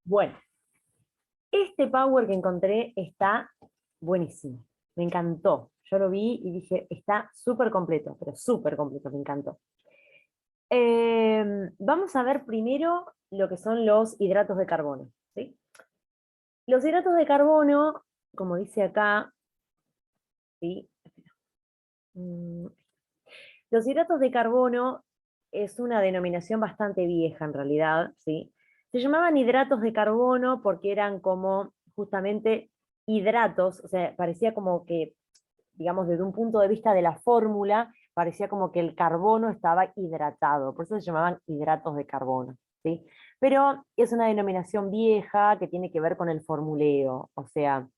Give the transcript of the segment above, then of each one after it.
Bueno, este power que encontré está buenísimo. Me encantó. Yo lo vi y dije, está súper completo, pero súper completo, me encantó. Vamos a ver primero lo que son los hidratos de carbono, ¿sí? Los hidratos de carbono, como dice acá, ¿sí? Mm, Los hidratos de carbono es una denominación bastante vieja en realidad, ¿sí? Se llamaban hidratos de carbono porque eran como justamente hidratos, o sea, parecía como que, digamos, desde un punto de vista de la fórmula, parecía como que el carbono estaba hidratado, por eso se llamaban hidratos de carbono, ¿sí? Pero es una denominación vieja que tiene que ver con el formuleo, o sea,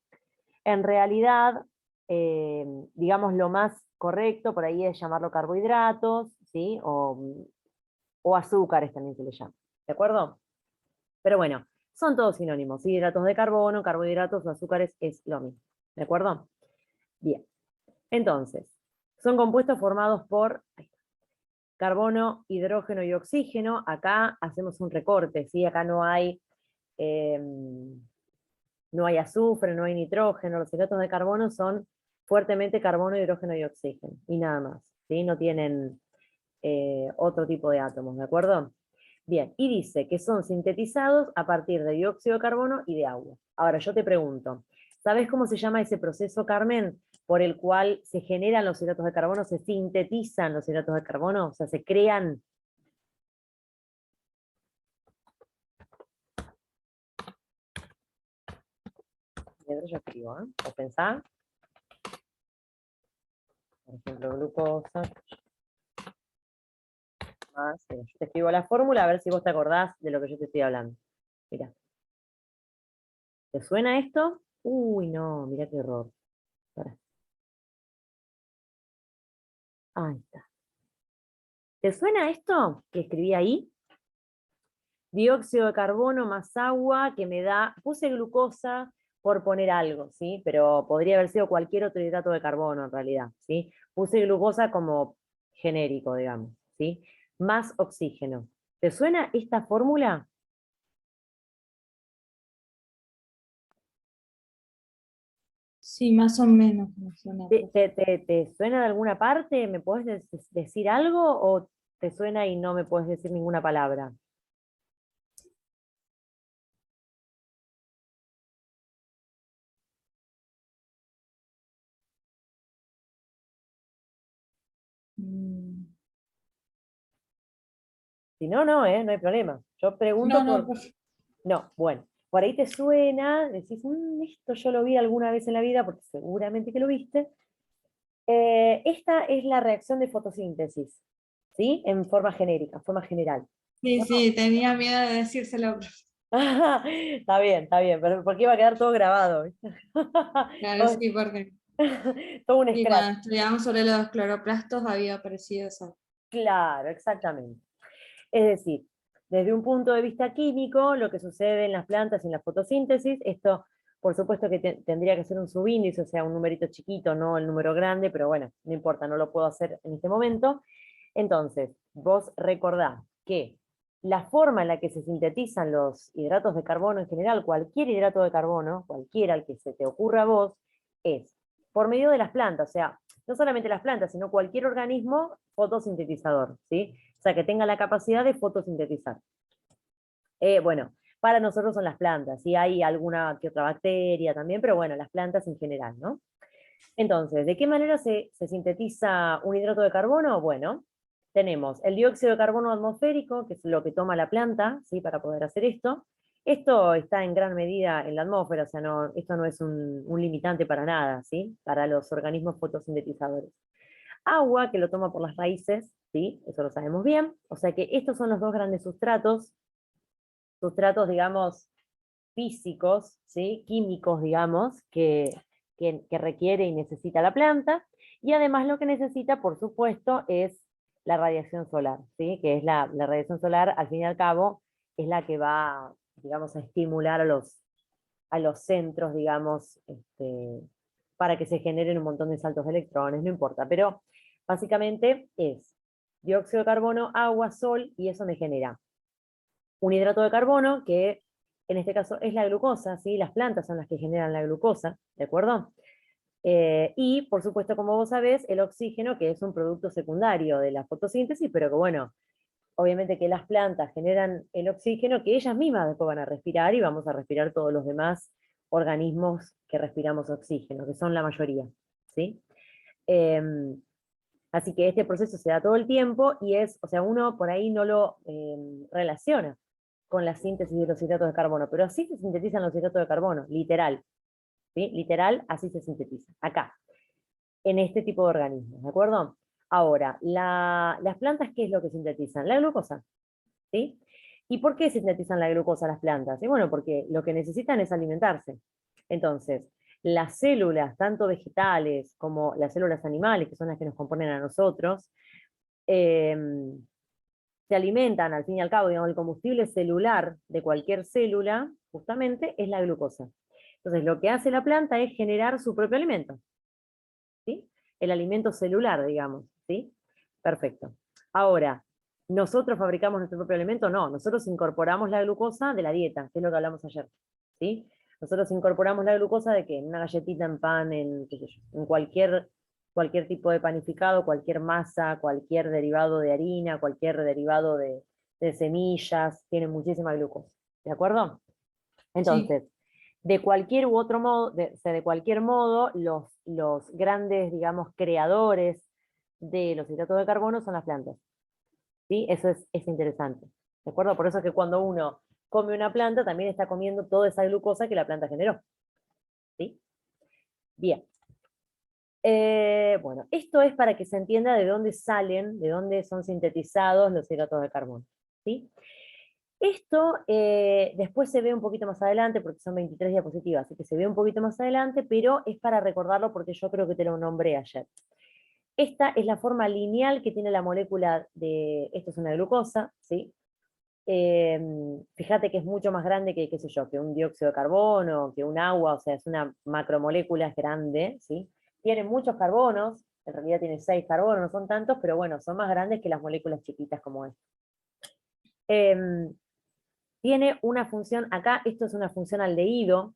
en realidad, eh, digamos, lo más correcto por ahí es llamarlo carbohidratos, ¿sí? O azúcares también se le llama, ¿de acuerdo? Pero bueno, son todos sinónimos, hidratos de carbono, carbohidratos o azúcares es lo mismo, ¿de acuerdo? Bien, entonces, son compuestos formados por carbono, hidrógeno y oxígeno. Acá hacemos un recorte, ¿sí? Acá eh, no hay azufre, no hay nitrógeno, los hidratos de carbono son fuertemente carbono, hidrógeno y oxígeno, y nada más, ¿sí? No tienen otro tipo de átomos, ¿de acuerdo? Bien, y dice que son sintetizados a partir de dióxido de carbono y de agua. Ahora, yo te pregunto, ¿sabes cómo se llama ese proceso, Carmen, por el cual se generan los hidratos de carbono, se sintetizan los hidratos de carbono, o sea, se crean? Mientras yo escribo, ¿eh? O pensá, por ejemplo, glucosa, más, yo te escribo la fórmula a ver si vos te acordás de lo que yo te estoy hablando. Mira, ¿te suena esto? Uy, no, mira qué error. Pará. Ahí está. ¿Te suena esto que escribí ahí? Dióxido de carbono más agua que me da, puse glucosa por poner algo, ¿sí? Pero podría haber sido cualquier otro hidrato de carbono en realidad, ¿sí? Puse glucosa como genérico, digamos, ¿sí? Más oxígeno. ¿Te suena esta fórmula? Sí, más o menos me suena. ¿Te suena de alguna parte? ¿Me puedes decir algo o te suena y no me puedes decir ninguna palabra? Mm, Si no, no, no hay problema. Yo No, pregunto no, por... No, bueno, por ahí te suena, decís, esto yo lo vi alguna vez en la vida, porque seguramente que lo viste. Esta es la reacción de fotosíntesis, ¿sí? En forma genérica, en forma general. sí, ¿No? sí, tenía miedo de decírselo. Está bien, pero porque iba a quedar todo grabado, ¿viste? Claro, Todo, sí, porque todo un sí, scratch. cuando estudiábamos sobre los cloroplastos había aparecido eso. Claro, exactamente. Es decir, desde un punto de vista químico, lo que sucede en las plantas y en la fotosíntesis, esto por supuesto que tendría que ser un subíndice, o sea, un numerito chiquito, no el número grande, pero bueno, no importa, no lo puedo hacer en este momento. Entonces, vos recordá que la forma en la que se sintetizan los hidratos de carbono en general, cualquier hidrato de carbono, cualquiera al que se te ocurra a vos, es por medio de las plantas, o sea, no solamente las plantas, sino cualquier organismo fotosintetizador, ¿sí? O sea, que tenga la capacidad de fotosintetizar. Bueno, para nosotros son las plantas, y hay alguna que otra bacteria también, pero bueno, las plantas en general, ¿no? Entonces, ¿de qué manera se sintetiza un hidrato de carbono? Bueno, tenemos el dióxido de carbono atmosférico, que es lo que toma la planta, ¿sí? Para poder hacer esto. Esto está en gran medida en la atmósfera, o sea, no, esto no es un limitante para nada, ¿sí? Para los organismos fotosintetizadores. Agua, que lo toma por las raíces, ¿sí? Eso lo sabemos bien. O sea que estos son los dos grandes sustratos, digamos, físicos, ¿sí? Químicos, digamos, que requiere y necesita la planta. Y además lo que necesita, por supuesto, es la radiación solar, ¿sí? Que es la radiación solar, al fin y al cabo, es la que va, digamos, a estimular a los centros, digamos, para que se generen un montón de saltos de electrones, no importa, pero básicamente es dióxido de carbono, agua, sol, y eso me genera un hidrato de carbono que en este caso es la glucosa, ¿sí? Las plantas son las que generan la glucosa, ¿de acuerdo? Y, por supuesto, como vos sabés, el oxígeno, que es un producto secundario de la fotosíntesis, pero que, bueno, obviamente que las plantas generan el oxígeno que ellas mismas después van a respirar y vamos a respirar todos los demás organismos que respiramos oxígeno, que son la mayoría, ¿sí? Así que este proceso se da todo el tiempo y es, o sea, uno por ahí no lo relaciona con la síntesis de los hidratos de carbono, pero así se sintetizan los hidratos de carbono, literal, ¿sí? Literal, así se sintetiza, acá, en este tipo de organismos, ¿de acuerdo? Ahora, las plantas, ¿qué es lo que sintetizan? La glucosa, ¿sí? ¿Y por qué sintetizan la glucosa las plantas? Y bueno, porque lo que necesitan es alimentarse. Entonces, las células, tanto vegetales como las células animales, que son las que nos componen a nosotros, eh, se alimentan, al fin y al cabo, digamos, el combustible celular de cualquier célula, justamente, es la glucosa. Entonces, lo que hace la planta es generar su propio alimento, ¿sí? El alimento celular, digamos, ¿sí? Perfecto. Ahora, ¿nosotros fabricamos nuestro propio alimento? No, nosotros incorporamos la glucosa de la dieta, que es lo que hablamos ayer, ¿sí? Nosotros incorporamos la glucosa de que en una galletita, en pan, en, qué sé yo, en cualquier tipo de panificado, cualquier masa, cualquier derivado de harina, cualquier derivado de semillas, tiene muchísima glucosa, ¿de acuerdo? Sí, Entonces, de cualquier u otro modo, o sea, de cualquier modo, los grandes, digamos, creadores de los hidratos de carbono son las plantas, ¿sí? Eso es interesante, ¿de acuerdo? Por eso es que cuando uno come una planta, también está comiendo toda esa glucosa que la planta generó, ¿sí? Bien. Bueno, esto es para que se entienda de dónde salen, de dónde son sintetizados los hidratos de carbono, ¿sí? Esto después se ve un poquito más adelante, porque son 23 diapositivas, así que se ve un poquito más adelante, pero es para recordarlo porque yo creo que te lo nombré ayer. Esta es la forma lineal que tiene la molécula de, esto es una glucosa, ¿sí? Fíjate que es mucho más grande que, qué sé yo, que un dióxido de carbono, que un agua, o sea, es una macromolécula, es grande, ¿sí? Tiene muchos carbonos, en realidad tiene 6 carbonos, no son tantos, pero bueno, son más grandes que las moléculas chiquitas como esta. Tiene una función, acá esto es una función aldehído,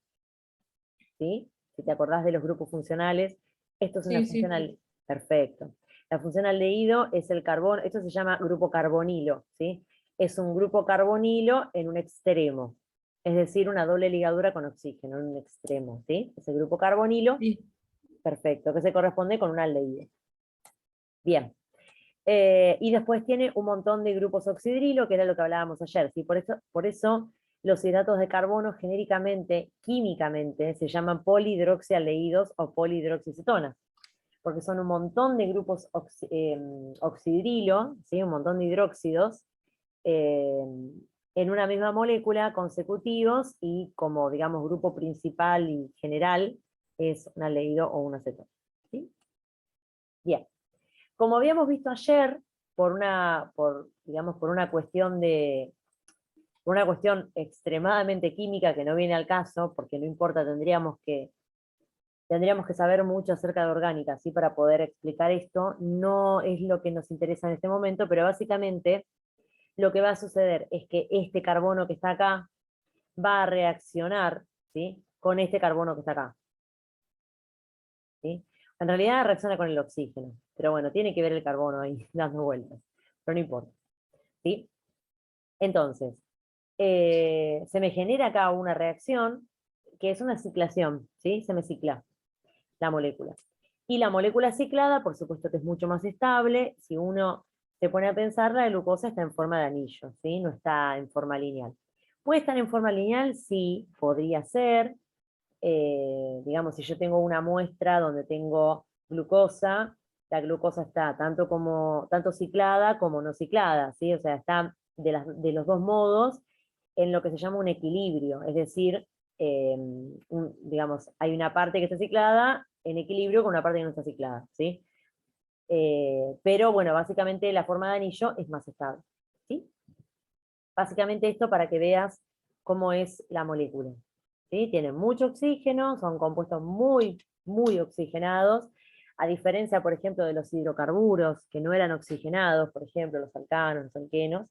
¿sí? Si te acordás de los grupos funcionales, esto es una sí, función sí. al... Perfecto. La función aldehído es el carbono, esto se llama grupo carbonilo, ¿sí? Es un grupo carbonilo en un extremo, es decir, una doble ligadura con oxígeno en un extremo, ¿sí? Ese grupo carbonilo, Sí. perfecto, que se corresponde con un aldehído. Bien. Y después tiene un montón de grupos oxidrilo, que era lo que hablábamos ayer. ¿Sí? Por eso los hidratos de carbono genéricamente, químicamente, se llaman polihidroxialdehídos o polihidroxicetonas, porque son un montón de grupos oxidrilo, ¿sí? Un montón de hidróxidos, eh, en una misma molécula consecutivos y como, digamos, grupo principal y general es un aldehído o un acetona. ¿Sí? Bien. Como habíamos visto ayer, digamos, por una cuestión extremadamente química que no viene al caso, porque no importa, tendríamos que saber mucho acerca de orgánica, ¿sí? Para poder explicar esto. No es lo que nos interesa en este momento, pero básicamente lo que va a suceder es que este carbono que está acá va a reaccionar, ¿sí? Con este carbono que está acá, ¿sí? En realidad reacciona con el oxígeno, pero bueno, tiene que ver el carbono ahí dando vueltas, pero no importa, ¿sí? Entonces, se me genera acá una reacción que es una ciclación, ¿sí? Se me cicla la molécula. Y la molécula ciclada, por supuesto que es mucho más estable. Si uno se pone a pensar, la glucosa está en forma de anillo, ¿sí? No está en forma lineal. ¿Puede estar en forma lineal? Sí, podría ser. Digamos, si yo tengo una muestra donde tengo glucosa, la glucosa está tanto ciclada como no ciclada, ¿sí? O sea, está de los dos modos en lo que se llama un equilibrio, es decir, digamos, hay una parte que está ciclada en equilibrio con una parte que no está ciclada, ¿sí? Pero bueno, básicamente la forma de anillo es más estable, ¿sí? Básicamente esto para que veas cómo es la molécula, ¿sí? Tiene mucho oxígeno, son compuestos muy, muy oxigenados, a diferencia, por ejemplo, de los hidrocarburos, que no eran oxigenados, por ejemplo, los alcanos, los alquenos,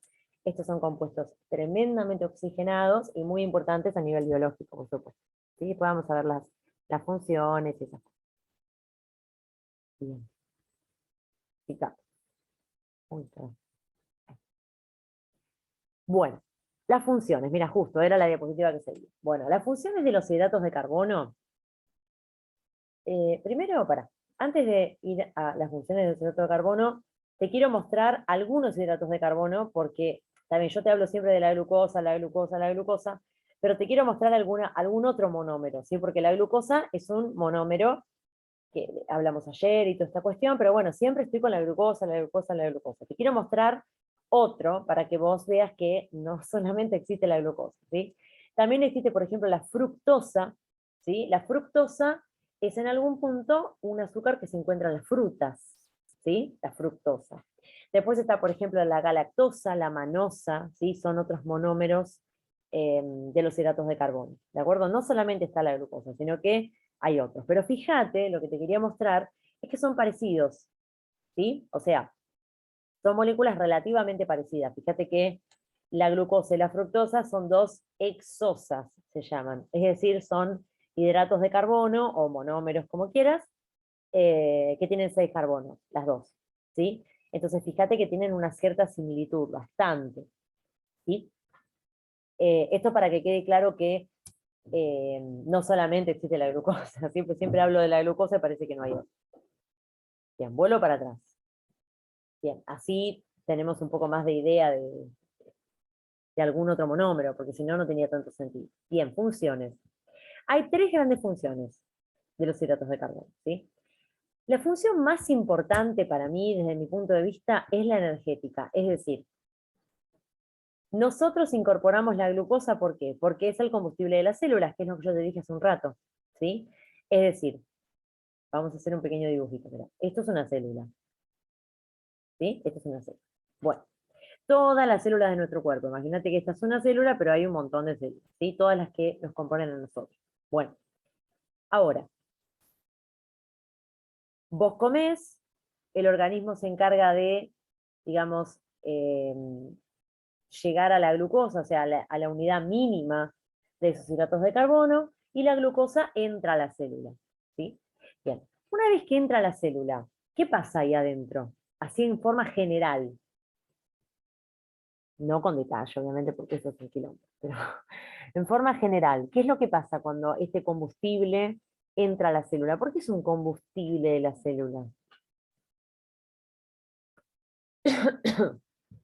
Estos son compuestos tremendamente oxigenados y muy importantes a nivel biológico, por supuesto. ¿Sí? Después vamos a ver las funciones y esas cosas. Bien. Citamos. Bueno, las funciones, mira, justo, era la diapositiva que seguía. Bueno, las funciones de los hidratos de carbono, primero, antes de ir a las funciones de los hidratos de carbono, te quiero mostrar algunos hidratos de carbono, porque también yo te hablo siempre de la glucosa, la glucosa, la glucosa, pero te quiero mostrar algún otro monómero, ¿sí? Porque la glucosa es un monómero que hablamos ayer y toda esta cuestión, pero bueno, siempre estoy con la glucosa, la glucosa, la glucosa. Te quiero mostrar otro para que vos veas que no solamente existe la glucosa, ¿sí? También existe, por ejemplo, la fructosa, ¿sí? La fructosa es en algún punto un azúcar que se encuentra en las frutas, ¿sí? La fructosa. Después está, por ejemplo, la galactosa, la manosa, ¿sí? Son otros monómeros de los hidratos de carbono, ¿de acuerdo? No solamente está la glucosa, sino que hay otros. Pero fíjate, lo que te quería mostrar es que son parecidos, ¿sí? O sea, son moléculas relativamente parecidas. Fíjate que la glucosa y la fructosa son dos hexosas, se llaman. Es decir, son hidratos de carbono o monómeros, como quieras, que tienen 6 carbonos, las dos, ¿sí? Entonces, fíjate que tienen una cierta similitud, bastante, ¿sí? Esto para que quede claro que no solamente existe la glucosa, siempre hablo de la glucosa y parece que no hay otra. Bien, vuelo para atrás. Bien, así tenemos un poco más de idea de algún otro monómero, porque si no, no tenía tanto sentido. Bien, funciones. Hay 3 grandes funciones de los hidratos de carbono, ¿sí? La función más importante para mí, desde mi punto de vista, es la energética. Es decir, nosotros incorporamos la glucosa, ¿por qué? Porque es el combustible de las células, que es lo que yo te dije hace un rato, ¿sí? Es decir, vamos a hacer un pequeño dibujito. Mirá. Esto es una célula, ¿sí? Esto es una célula. Bueno, todas las células de nuestro cuerpo. Imagínate que esta es una célula, pero hay un montón de células, ¿sí? Todas las que nos componen a nosotros. Bueno, ahora, vos comés, el organismo se encarga de, digamos, llegar a la glucosa, o sea, a la unidad mínima de esos hidratos de carbono, y la glucosa entra a la célula, ¿sí? Bien, una vez que entra a la célula, ¿qué pasa ahí adentro? Así en forma general, no con detalle, obviamente, porque eso es un quilombo, pero en forma general, ¿qué es lo que pasa cuando este combustible entra a la célula? ¿Por qué es un combustible de la célula?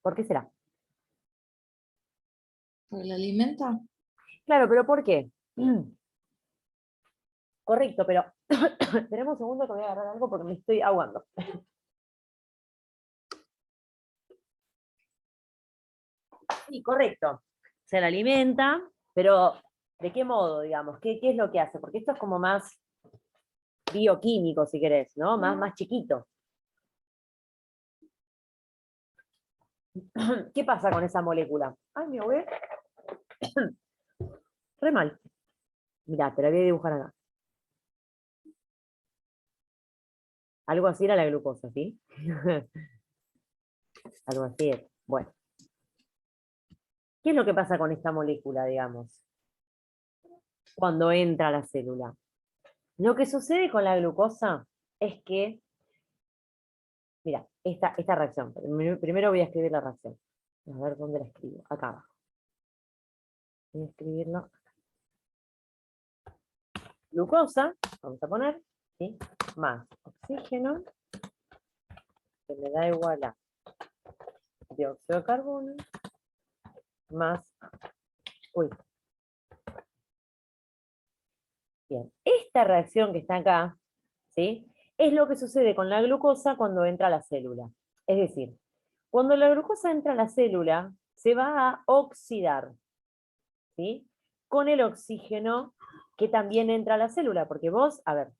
¿Por qué será? ¿Porque la alimenta? Claro, pero ¿por qué? Correcto, pero esperemos un segundo que voy a agarrar algo porque me estoy ahogando. Sí, correcto. Se la alimenta, pero ¿de qué modo, digamos? ¿Qué es lo que hace? Porque esto es como más bioquímico, si querés, ¿no? Más chiquito. ¿Qué pasa con esa molécula? Ay, me ahogué. Re mal. Mirá, te la voy a dibujar acá. Algo así era la glucosa, ¿sí? Algo así es. Bueno, ¿qué es lo que pasa con esta molécula, digamos, cuando entra a la célula? Lo que sucede con la glucosa es que, mira, esta reacción. Primero voy a escribir la reacción. A ver dónde la escribo. Acá abajo. Voy a escribirlo. Glucosa, vamos a poner, ¿sí? Más oxígeno, que me da igual a dióxido de carbono, más, uy, bien, esta reacción que está acá, ¿sí? Es lo que sucede con la glucosa cuando entra a la célula. Es decir, cuando la glucosa entra a la célula, se va a oxidar, ¿sí? Con el oxígeno que también entra a la célula, porque vos, a ver,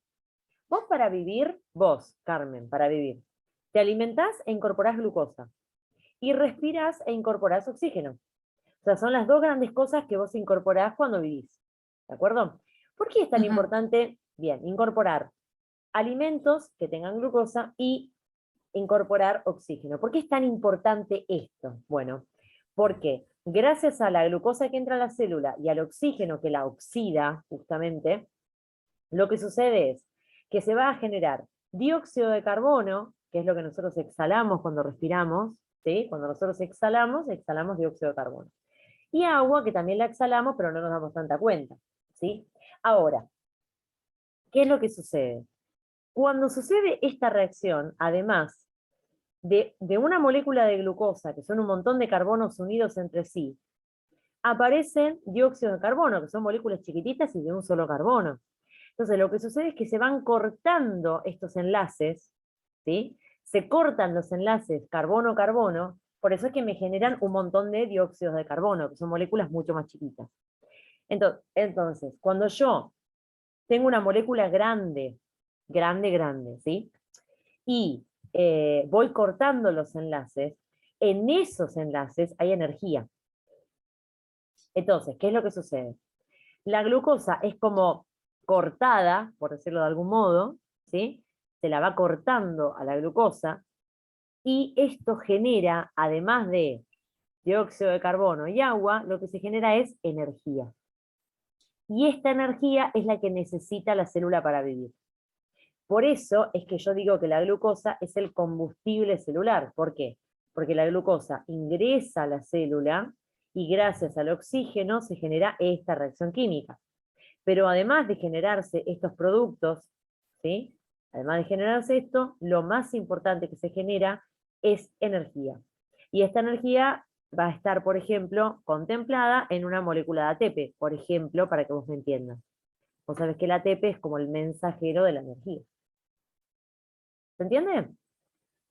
vos para vivir, vos, Carmen, para vivir, te alimentás e incorporás glucosa. Y respirás e incorporás oxígeno. O sea, son las dos grandes cosas que vos incorporás cuando vivís. ¿De acuerdo? ¿Por qué es tan importante, bien, incorporar alimentos que tengan glucosa y incorporar oxígeno? ¿Por qué es tan importante esto? Bueno, ¿Por qué? Gracias a la glucosa que entra a la célula y al oxígeno que la oxida, justamente, lo que sucede es que se va a generar dióxido de carbono, que es lo que nosotros exhalamos cuando respiramos, ¿sí? Cuando nosotros exhalamos, exhalamos dióxido de carbono. Y agua, que también la exhalamos, pero no nos damos tanta cuenta, ¿sí? Ahora, ¿qué es lo que sucede? Cuando sucede esta reacción, además de una molécula de glucosa, que son un montón de carbonos unidos entre sí, aparecen dióxidos de carbono, que son moléculas chiquititas y de un solo carbono. Entonces, lo que sucede es que se van cortando estos enlaces, ¿sí? Se cortan los enlaces carbono-carbono, por eso es que me generan un montón de dióxidos de carbono, que son moléculas mucho más chiquitas. Entonces, cuando yo tengo una molécula grande, grande, grande, ¿sí? Y voy cortando los enlaces, en esos enlaces hay energía. Entonces, ¿qué es lo que sucede? La glucosa es como cortada, por decirlo de algún modo, ¿sí? Se la va cortando a la glucosa, y esto genera, además de dióxido de carbono y agua, lo que se genera es energía. Y esta energía es la que necesita la célula para vivir. Por eso es que yo digo que la glucosa es el combustible celular. ¿Por qué? Porque la glucosa ingresa a la célula y gracias al oxígeno se genera esta reacción química. Pero además de generarse estos productos, ¿sí? Además de generarse esto, lo más importante que se genera es energía. Y esta energía va a estar, por ejemplo, contemplada en una molécula de ATP, por ejemplo, para que vos me entiendas. Vos sabés que el ATP es como el mensajero de la energía. ¿Se entiende?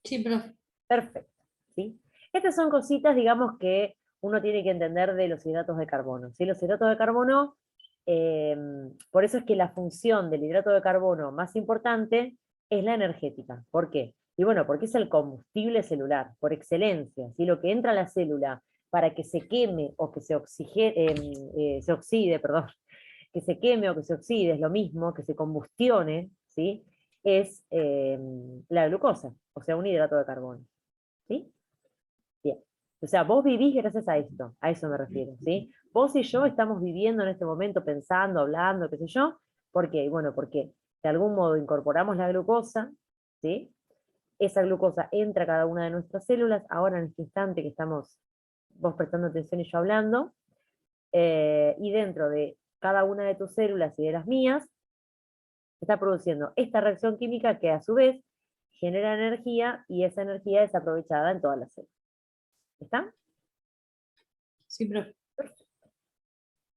Sí, profe. Perfecto. ¿Sí? Estas son cositas, digamos, que uno tiene que entender de los hidratos de carbono. ¿Sí? Los hidratos de carbono, eh, por eso es que la función del hidrato de carbono más importante es la energética. ¿Por qué? Y bueno, porque es el combustible celular, por excelencia. ¿Sí? Lo que entra a la célula para que se queme o que se oxide, perdón, que se queme o que se oxide, es lo mismo, que se combustione, ¿sí? Es la glucosa, o sea, un hidrato de carbono. ¿Sí? Bien. O sea, vos vivís gracias a esto, a eso me refiero, ¿sí? Vos y yo estamos viviendo en este momento, pensando, hablando, qué sé yo, ¿por qué? Bueno, porque de algún modo incorporamos la glucosa, ¿sí? Esa glucosa entra a cada una de nuestras células, ahora en este instante que estamos vos prestando atención y yo hablando, y dentro de cada una de tus células y de las mías, está produciendo esta reacción química que a su vez genera energía y esa energía es aprovechada en todas las células. ¿Está? Sí, profe.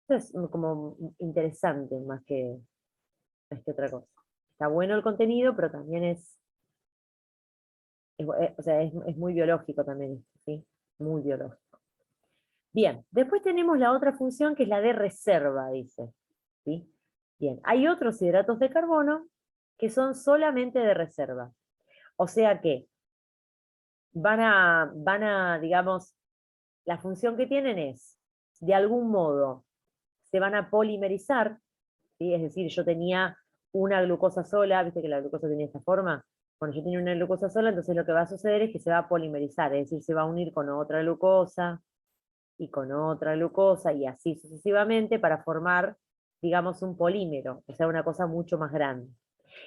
Esto es como interesante más que otra cosa. Está bueno el contenido, pero también o sea, es muy biológico también esto, ¿sí? Muy biológico. Bien, después tenemos la otra función que es la de reserva, dice. ¿Sí? Bien, hay otros hidratos de carbono que son solamente de reserva. O sea que digamos, la función que tienen es, de algún modo, se van a polimerizar, ¿sí? Es decir, yo tenía una glucosa sola, viste que la glucosa tenía esta forma. Cuando yo tenía una glucosa sola, entonces lo que va a suceder es que se va a polimerizar, es decir, se va a unir con otra glucosa y con otra glucosa y así sucesivamente para formar, digamos, un polímero, o sea, una cosa mucho más grande.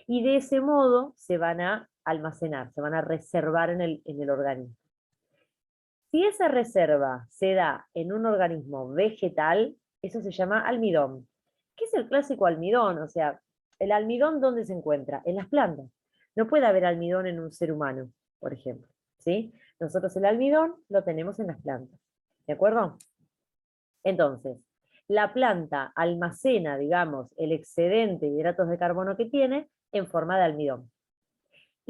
Y de ese modo se van a almacenar, se van a reservar en el organismo. Si esa reserva se da en un organismo vegetal, eso se llama almidón. ¿Qué es el clásico almidón? O sea, el almidón, ¿dónde se encuentra? En las plantas. No puede haber almidón en un ser humano, por ejemplo. ¿Sí? Nosotros el almidón lo tenemos en las plantas. ¿De acuerdo? Entonces, la planta almacena, digamos, el excedente de hidratos de carbono que tiene en forma de almidón.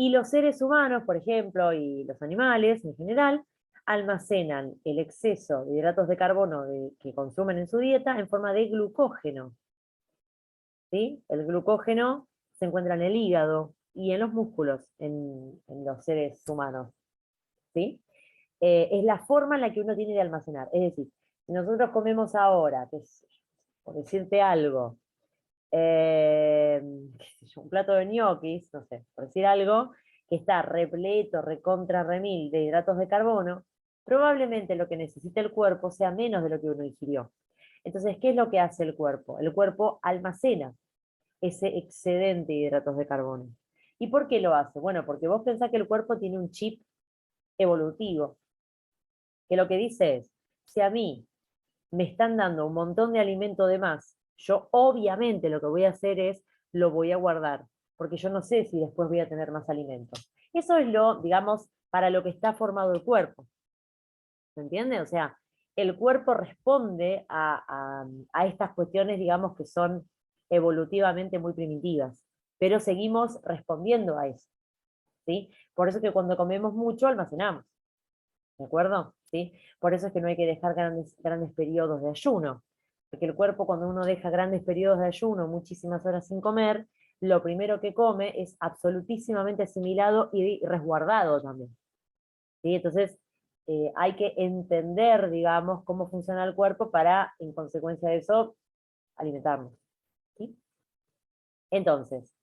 Y los seres humanos, por ejemplo, y los animales en general, almacenan el exceso de hidratos de carbono que consumen en su dieta en forma de glucógeno. ¿Sí? El glucógeno se encuentra en el hígado y en los músculos en los seres humanos. ¿Sí? Es la forma en la que uno tiene de almacenar. Es decir, si nosotros comemos ahora, que es, por decirte algo, eh, un plato de ñoquis, no sé, por decir algo, que está repleto, recontra remil de hidratos de carbono, probablemente lo que necesita el cuerpo sea menos de lo que uno ingirió. Entonces, ¿qué es lo que hace el cuerpo? El cuerpo almacena ese excedente de hidratos de carbono. ¿Y por qué lo hace? Bueno, porque vos pensás que el cuerpo tiene un chip evolutivo, que lo que dice es, si a mí me están dando un montón de alimento de más, yo obviamente lo que voy a hacer es, lo voy a guardar, porque yo no sé si después voy a tener más alimento. Eso es lo, digamos, para lo que está formado el cuerpo. ¿Se entiende? O sea, el cuerpo responde a estas cuestiones, digamos, que son evolutivamente muy primitivas, pero seguimos respondiendo a eso, ¿sí? Por eso es que cuando comemos mucho almacenamos, ¿de acuerdo? ¿Sí? Por eso es que no hay que dejar grandes periodos de ayuno, porque el cuerpo cuando uno deja grandes periodos de ayuno, muchísimas horas sin comer, lo primero que come es absolutísimamente asimilado y resguardado también, ¿sí? Entonces, hay que entender, digamos, cómo funciona el cuerpo para, en consecuencia de eso, alimentarnos, ¿sí? Entonces,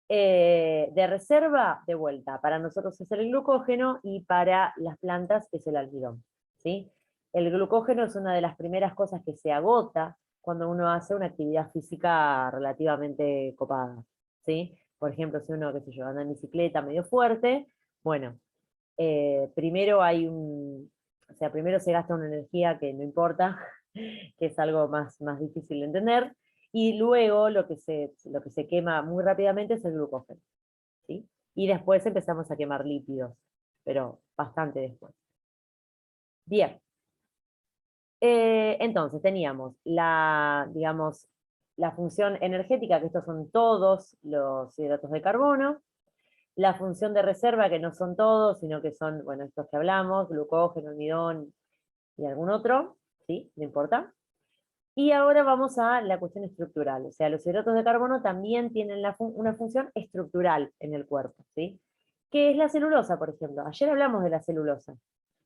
de reserva, de vuelta, para nosotros es el glucógeno y para las plantas es el almidón, ¿sí? El glucógeno es una de las primeras cosas que se agota cuando uno hace una actividad física relativamente copada, ¿sí? Por ejemplo, si uno, qué sé yo, anda en bicicleta medio fuerte, bueno, primero o sea, primero se gasta una energía que no importa, que es algo más difícil de entender, y luego lo que se quema muy rápidamente es el glucógeno, ¿sí? Y después empezamos a quemar lípidos, pero bastante después. Bien, entonces teníamos digamos, la función energética, que estos son todos los hidratos de carbono, la función de reserva, que no son todos, sino que son, bueno, estos que hablamos, glucógeno, almidón y algún otro, ¿sí? No importa. Y ahora vamos a la cuestión estructural, o sea, los hidratos de carbono también tienen una función estructural en el cuerpo, ¿sí? ¿Qué es la celulosa, por ejemplo? Ayer hablamos de la celulosa.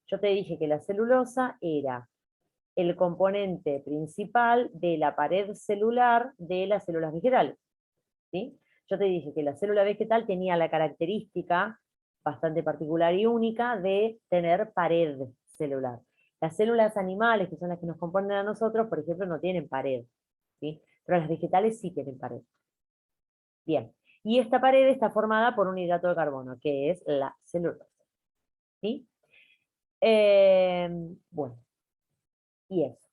Yo te dije que la celulosa era el componente principal de la pared celular de las células vegetales, ¿sí? Yo te dije que la célula vegetal tenía la característica bastante particular y única de tener pared celular. Las células animales, que son las que nos componen a nosotros, por ejemplo, no tienen pared, ¿sí? Pero las vegetales sí tienen pared. Bien, y esta pared está formada por un hidrato de carbono, que es la celulosa, ¿sí? Bueno, y eso.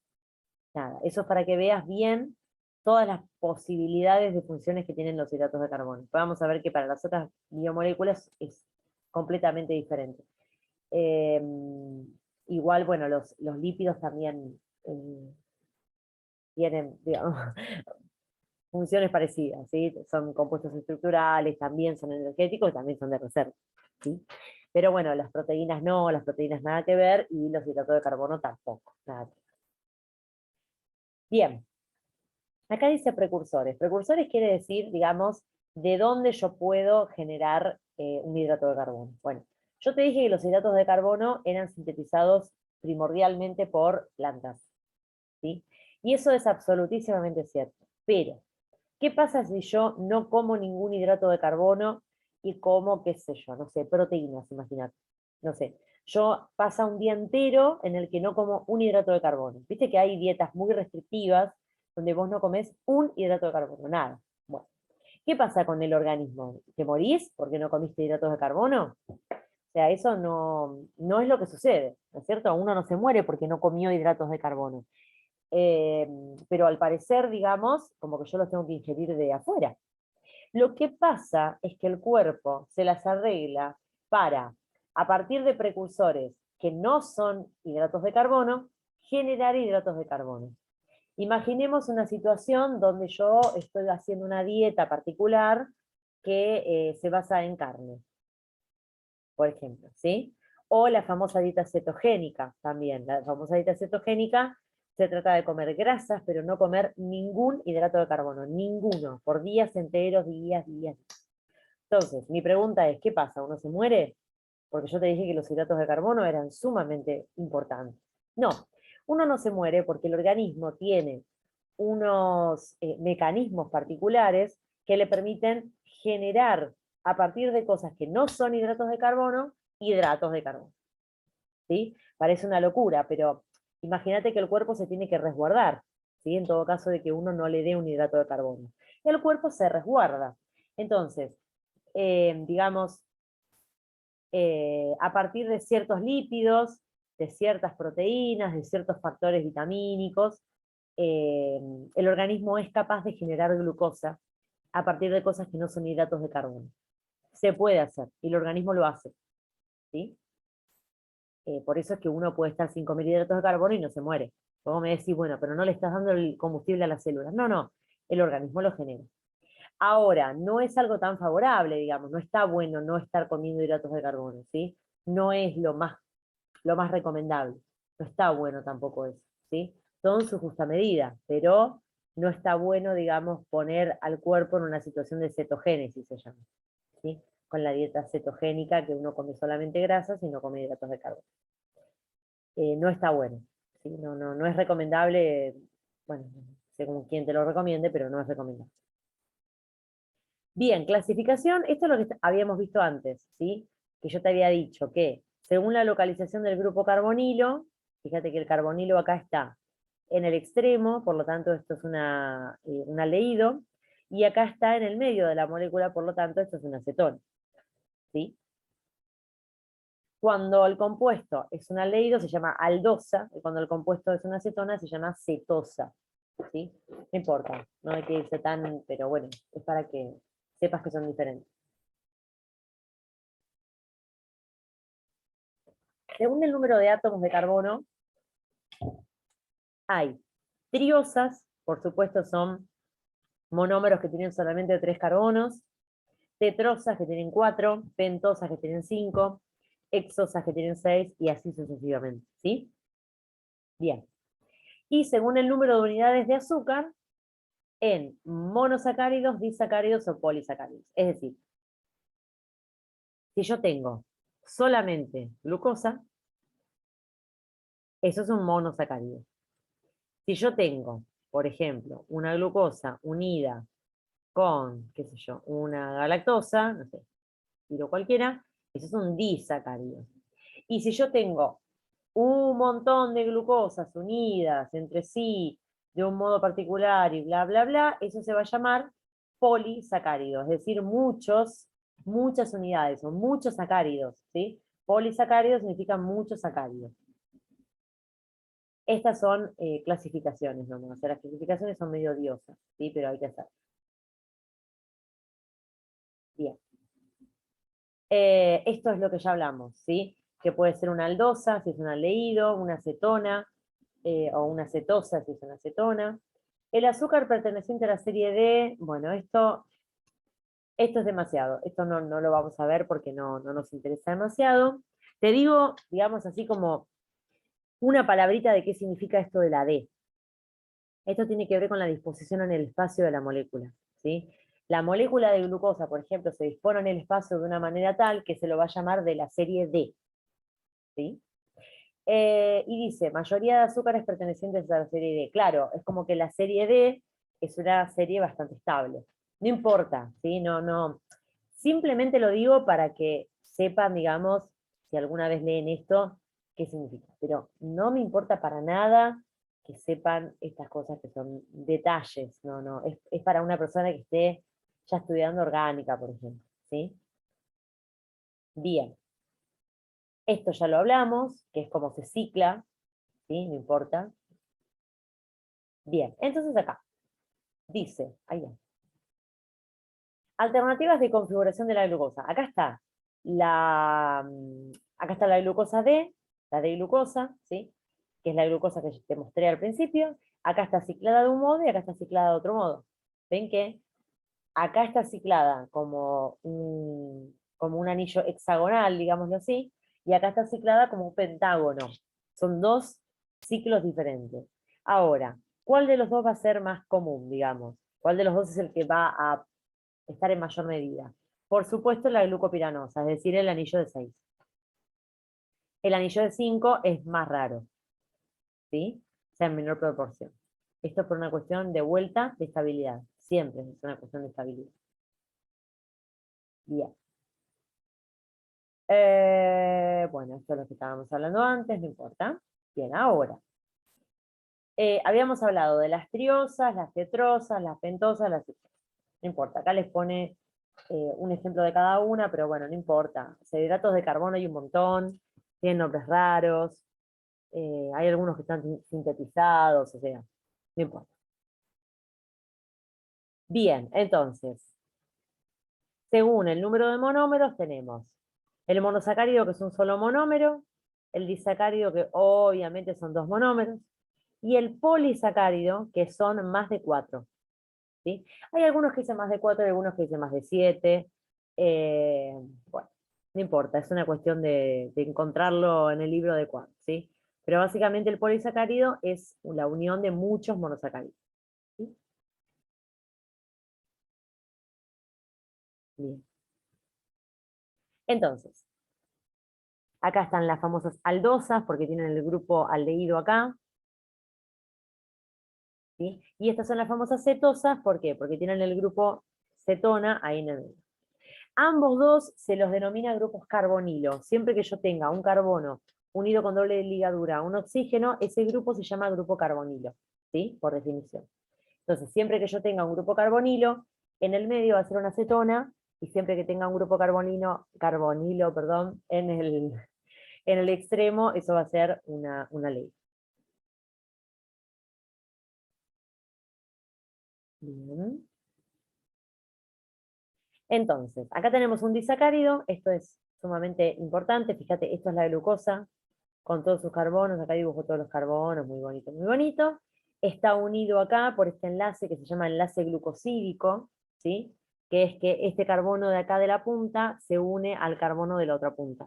Nada, eso es para que veas bien todas las posibilidades de funciones que tienen los hidratos de carbono. Vamos a ver que para las otras biomoléculas es completamente diferente. Eh, Igual, bueno, los lípidos también tienen, digamos, funciones parecidas, ¿sí? Son compuestos estructurales, también son energéticos y también son de reserva, ¿sí? Pero bueno, las proteínas no, las proteínas nada que ver y los hidratos de carbono tampoco, nada que ver. Bien, acá dice precursores. Precursores quiere decir, digamos, de dónde yo puedo generar un hidrato de carbono. Bueno, yo te dije que los hidratos de carbono eran sintetizados primordialmente por plantas, ¿sí? Y eso es absolutísimamente cierto. Pero, ¿qué pasa si yo no como ningún hidrato de carbono y como, qué sé yo, no sé, proteínas, imagínate? No sé, yo pasa un día entero en el que no como un hidrato de carbono. Viste que hay dietas muy restrictivas donde vos no comés un hidrato de carbono, nada. Bueno, ¿qué pasa con el organismo? ¿Te morís porque no comiste hidratos de carbono? O sea, eso no es lo que sucede, ¿no es cierto? Uno no se muere porque no comió hidratos de carbono. Eh, pero al parecer, digamos, como que yo los tengo que ingerir de afuera. Lo que pasa es que el cuerpo se las arregla para, a partir de precursores que no son hidratos de carbono, generar hidratos de carbono. Imaginemos una situación donde yo estoy haciendo una dieta particular que se basa en carne, por ejemplo, ¿sí? O la famosa dieta cetogénica también. La famosa dieta cetogénica se trata de comer grasas, pero no comer ningún hidrato de carbono, ninguno, por días enteros, días. Entonces, mi pregunta es, ¿qué pasa? ¿Uno se muere? Porque yo te dije que los hidratos de carbono eran sumamente importantes. No, uno no se muere porque el organismo tiene unos mecanismos particulares que le permiten generar, a partir de cosas que no son hidratos de carbono, hidratos de carbono. ¿sí? Parece una locura, pero imagínate que el cuerpo se tiene que resguardar, ¿sí? En todo caso de que uno no le dé un hidrato de carbono. El cuerpo se resguarda. Entonces, digamos, a partir de ciertos lípidos, de ciertas proteínas, de ciertos factores vitamínicos, el organismo es capaz de generar glucosa a partir de cosas que no son hidratos de carbono. Se puede hacer, y el organismo lo hace, ¿sí? Por eso es que uno puede estar sin comer hidratos de carbono y no se muere. Luego me decís, bueno, pero no le estás dando el combustible a las células. No, no, el organismo lo genera. Ahora, no es algo tan favorable, digamos, no está bueno no estar comiendo hidratos de carbono, ¿sí? No es lo más recomendable. No está bueno tampoco eso, ¿sí? Todo en su justa medida, pero no está bueno, digamos, poner al cuerpo en una situación de cetogénesis, se llama, ¿sí? Con la dieta cetogénica, que uno come solamente grasas y no come hidratos de carbono. No está bueno, ¿sí? No es recomendable, bueno, según quien te lo recomiende, pero no es recomendable. Bien, clasificación, esto es lo que habíamos visto antes, ¿sí? Que yo te había dicho que según la localización del grupo carbonilo, fíjate que el carbonilo acá está en el extremo, por lo tanto esto es un aldehído, y acá está en el medio de la molécula, por lo tanto esto es un acetón, ¿sí? Cuando el compuesto es un aldehído se llama aldosa, y cuando el compuesto es una acetona se llama cetosa, ¿sí? No importa, no hay que irse tan, pero bueno, es para que sepas que son diferentes. Según el número de átomos de carbono, hay triosas, por supuesto son monómeros que tienen solamente 3 carbonos, tetrosas que tienen 4, pentosas que tienen 5, hexosas que tienen 6 y así sucesivamente, ¿sí? Bien. Y según el número de unidades de azúcar, en monosacáridos, disacáridos o polisacáridos. Es decir, si yo tengo solamente glucosa, eso es un monosacárido. Si yo tengo, por ejemplo, una glucosa unida con, qué sé yo, una galactosa, no sé, tiro cualquiera, eso es un disacárido. Y si yo tengo un montón de glucosas unidas entre sí de un modo particular y bla, bla, bla, eso se va a llamar polisacárido, es decir, muchas unidades o muchos sacáridos, ¿sí? Polisacárido significa muchos sacáridos. Estas son clasificaciones nomás, o sea, las clasificaciones son medio odiosas, ¿sí? Pero hay que hacer. Bien. Esto es lo que ya hablamos, ¿sí? Que puede ser una aldosa, si es un aldehído, una acetona, o una cetosa, si es una acetona. El azúcar perteneciente a la serie D, bueno, esto es demasiado, esto no lo vamos a ver porque no nos interesa demasiado. Te digo, digamos así como una palabrita de qué significa esto de la D. Esto tiene que ver con la disposición en el espacio de la molécula, ¿sí? La molécula de glucosa, por ejemplo, se dispone en el espacio de una manera tal que se lo va a llamar de la serie D, ¿sí? Y dice, mayoría de azúcares pertenecientes a la serie D. Claro, es como que la serie D es una serie bastante estable. No importa, ¿sí? Simplemente lo digo para que sepan, digamos, si alguna vez leen esto, qué significa. Pero no me importa para nada que sepan estas cosas que son detalles, es para una persona que esté ya estudiando orgánica, por ejemplo, ¿sí? Bien, esto ya lo hablamos, que es como se cicla, ¿sí? No importa. Bien, entonces acá, dice, ahí va. Alternativas de configuración de la glucosa. Acá está la glucosa D, la D-glucosa, ¿sí? Que es la glucosa que te mostré al principio. Acá está ciclada de un modo y acá está ciclada de otro modo. ¿Ven que acá está ciclada como un anillo hexagonal, digámoslo así, y acá está ciclada como un pentágono? Son dos ciclos diferentes. Ahora, ¿cuál de los dos va a ser más común, digamos? ¿Cuál de los dos es el que va a estar en mayor medida? Por supuesto la glucopiranosa, es decir, el anillo de 6. El anillo de 5 es más raro, ¿sí? O sea, en menor proporción. Esto por una cuestión de vuelta de estabilidad. Siempre es una cuestión de estabilidad. Bien. Bueno, esto es lo que estábamos hablando antes, no importa. Bien, ahora. Habíamos hablado de las triosas, las tetrosas, las pentosas, las... No importa, acá les pone un ejemplo de cada una, pero bueno, no importa. O sea, hidratos de carbono hay un montón, tienen nombres raros, hay algunos que están sintetizados, o sea, no importa. Bien, entonces, según el número de monómeros tenemos el monosacárido, que es un solo monómero, el disacárido, que obviamente son dos monómeros, y el polisacárido, que son más de 4. ¿Sí? Hay algunos que dicen más de 4 y algunos que dicen más de 7. Bueno, no importa, es una cuestión de encontrarlo en el libro adecuado, ¿sí? Pero básicamente el polisacárido es la unión de muchos monosacáridos. ¿Sí? Bien. Entonces, acá están las famosas aldosas, porque tienen el grupo aldehído acá. ¿Sí? Y estas son las famosas cetosas, ¿por qué? Porque tienen el grupo cetona ahí en el medio. Ambos dos se los denomina grupos carbonilo. Siempre que yo tenga un carbono unido con doble ligadura a un oxígeno, ese grupo se llama grupo carbonilo, ¿sí? Por definición. Entonces, siempre que yo tenga un grupo carbonilo, en el medio va a ser una cetona, y siempre que tenga un grupo carbonilo, perdón, en el extremo, eso va a ser una ley. Bien. Entonces, acá tenemos un disacárido, esto es sumamente importante, fíjate, esto es la glucosa, con todos sus carbonos, acá dibujo todos los carbonos, muy bonito, muy bonito. Está unido acá por este enlace que se llama enlace glucosídico, ¿sí? Que es que este carbono de acá de la punta se une al carbono de la otra punta,